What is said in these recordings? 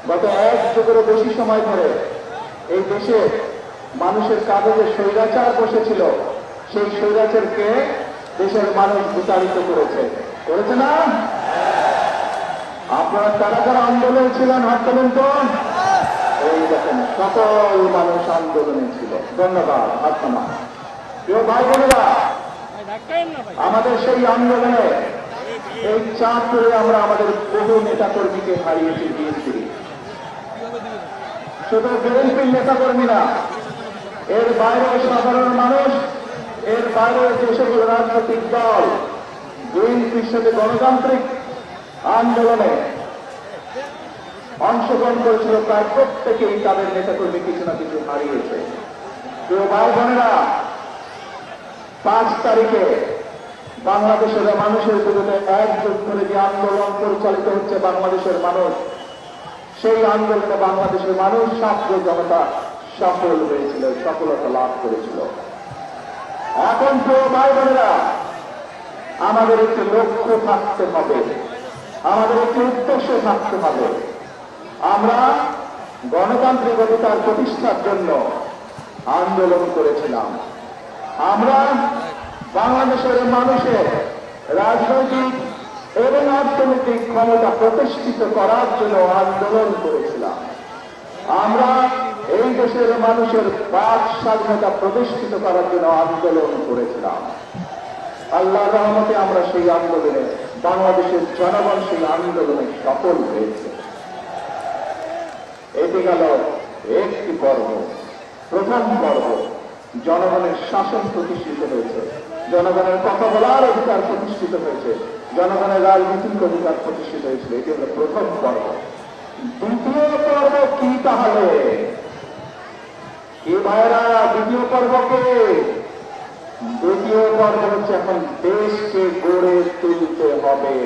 গত এক যুগেরও বেশি সময় ধরে এই দেশে মানুষের কাঁধে যে স্বৈরাচার বসেছিল, সেই স্বৈরাচারকে দেশের মানুষ বিতাড়িত করেছে না? আপনারা কারা কারা আন্দোলনে ছিলেন হাত তোলেন তো? এই দেখেন, সকল মানুষ আন্দোলনে ছিল। ধন্যবাদ, হাত নামান। প্রিয় ভাই বোনেরা, আমাদের সেই আন্দোলনে এই চাঁদপুরে আমরা আমাদের বহু নেতা কর্মীকে হারিয়েছি। বিএনপি শুধু বিএনপির নেতা কর্মী না, এর বাইরে সাধারণ মানুষ, এর বাইরে যে সকল রাজনৈতিক দল বিএনপির সাথে গণতান্ত্রিক আন্দোলনে অংশগ্রহণ করেছিল, প্রায় প্রত্যেকেই তাদের নেতাকর্মী কিছু না কিছু হারিয়েছে। প্রিয় ভাই বোনেরা, 5 তারিখে বাংলাদেশের মানুষের বিরুদ্ধে এক যুগ ধরে যে আন্দোলন পরিচালিত হচ্ছে বাংলাদেশের মানুষ, সেই আন্দোলনে বাংলাদেশের মানুষ, ছাত্র জনতা সফল হয়েছিল, সফলতা লাভ করেছিল। এখন প্রিয় ভাই বোনেরা, আমাদের একটি লক্ষ্য থাকতে হবে, আমাদের একটি উদ্দেশ্য থাকতে হবে। আমরা গণতান্ত্রিক অধিকার প্রতিষ্ঠার জন্য আন্দোলন করেছিলাম। আমরা বাংলাদেশের মানুষের রাজনৈতিক এবং অর্থনৈতিক ক্ষমতা প্রতিষ্ঠিত করার জন্য আন্দোলন করেছিলাম। আমরা এই দেশের মানুষের বাক স্বাধীনতা প্রতিষ্ঠিত করার জন্য আন্দোলন করেছিলাম। আল্লাহর রহমতে আমরা সেই আন্দোলনে, বাংলাদেশের জনগণ সেই আন্দোলনে সফল হয়েছে। এটি গেল একটি পর্ব, প্রথম পর্ব। জনগণের শাসন প্রতিষ্ঠিত হয়েছে, জনগণের কথা বলার অধিকার প্রতিষ্ঠিত হয়েছে, জনগণের রাজনৈতিক অধিকার প্রতিষ্ঠিত হয়েছিল। এটি হল প্রথম পর্ব। দ্বিতীয় পর্ব কি তাহলে? কি ভাইরা, দ্বিতীয় পর্বকে? দ্বিতীয় পর্ব হচ্ছে এখন দেশকে গড়ে তুলতে হবে,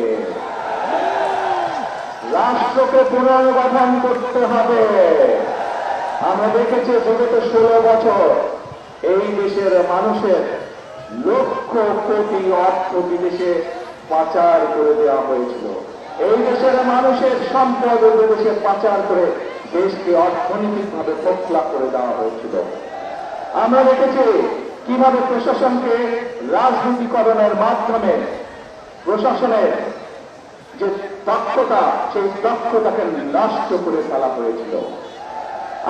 রাষ্ট্রকে পুনর্গঠন করতে হবে। আমরা দেখেছি বিগত 16 বছর এই দেশের মানুষের লক্ষ কোটি অর্থ বিদেশে পাচার করে দেওয়া হয়েছিল। এই দেশের মানুষের সম্পদ বিদেশে পাচার করে দেশকে অর্থনৈতিকভাবে পোকলা করে দেওয়া হয়েছিল। আমরা দেখেছি কিভাবে প্রশাসনকে রাজনীতিকরণের মাধ্যমে প্রশাসনের যে দক্ষতা, সেই দক্ষতাকে নষ্ট করে ফেলা হয়েছিল।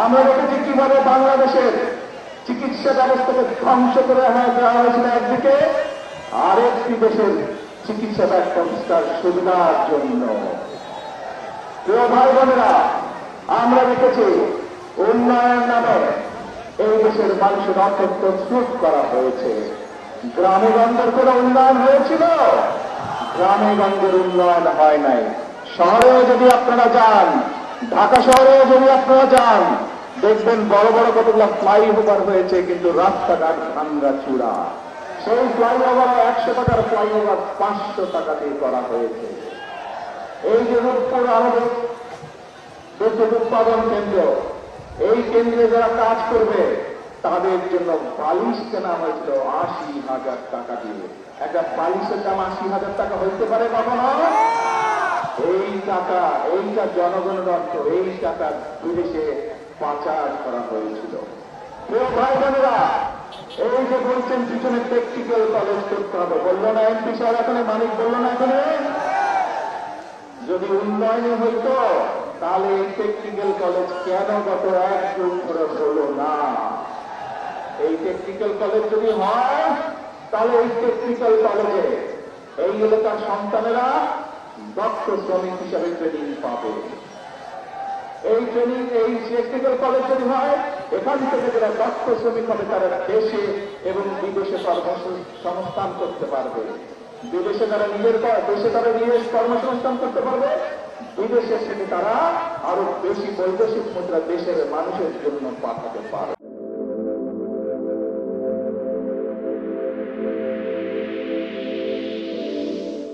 আমরা দেখেছি কিভাবে বাংলাদেশের চিকিৎসা ব্যবস্থাকে ধ্বংস করে দেওয়া হয়েছিল একদিকে, আরেকটি দেশের চিকিৎসা ব্যবস্থার সুবিধার জন্য। প্রিয় ভাই বোনেরা, আমরা দেখেছি উন্নয়ন নামে এই দেশের মানুষের অর্থ স্রোত করা হয়েছে। গ্রামে গঞ্জের কোনো উন্নয়ন হয়েছিল? গ্রামে গঞ্জের উন্নয়ন হয় নাই। শহরেও যদি আপনারা যান, ঢাকা শহরেও যদি আপনারা যান, দেখবেন বড় বড় কতগুলো ফ্লাইওভার হয়েছে, কিন্তু রাস্তাঘাট ভাঙ্গা চূড়া। সেই ফ্লাইওভার 100 টাকার ফ্লাইওভার 500 টাকা দিয়ে করা হয়েছে। এই যে রূপপুর আমাদের বিদ্যুৎ উৎপাদন কেন্দ্র, এই কেন্দ্রে যারা কাজ করবে তাদের জন্য বালিশ কেনা হয়েছিল 80,000 টাকা দিয়ে। একটা বালিশের দাম 80,000 টাকা হইতে পারে কখনো? এই টাকা, এইটা জনগণের অর্থ, এই টাকা বিদেশে পাচার করা হয়েছিল। প্রিয় ভাই বোনেরা, এই যে বলছেন পিছনে টেকনিক্যাল কলেজ করতে হবে, বললো না এমপি সাহেব এখানে, মানিক বললো না এখানে? যদি উন্নয়নে হইতো তাহলে এই টেকনিক্যাল কলেজ কেন গত 1 যুগ ধরে হলো না? এই টেকনিক্যাল কলেজ যদি হয়, তাহলে এই টেকনিক্যাল কলেজে এই এলাকার সন্তানেরা দক্ষ শ্রমিক হিসাবে ট্রেনিং পাবে। এই ট্রেনিং, এই টেকনিক্যাল কলেজ যদি হয়, এখান থেকে যারা দক্ষ শ্রমিক হবে তারা দেশে এবং বিদেশে কর্মসংস্থান করতে পারবে। বিদেশে তারা দেশে তারা নিজের কর্মসংস্থান করতে পারবে, বিদেশে থেকে তারা আরো বেশি বৈদেশিক মুদ্রা দেশের মানুষের জন্য পাঠাতে পারবে।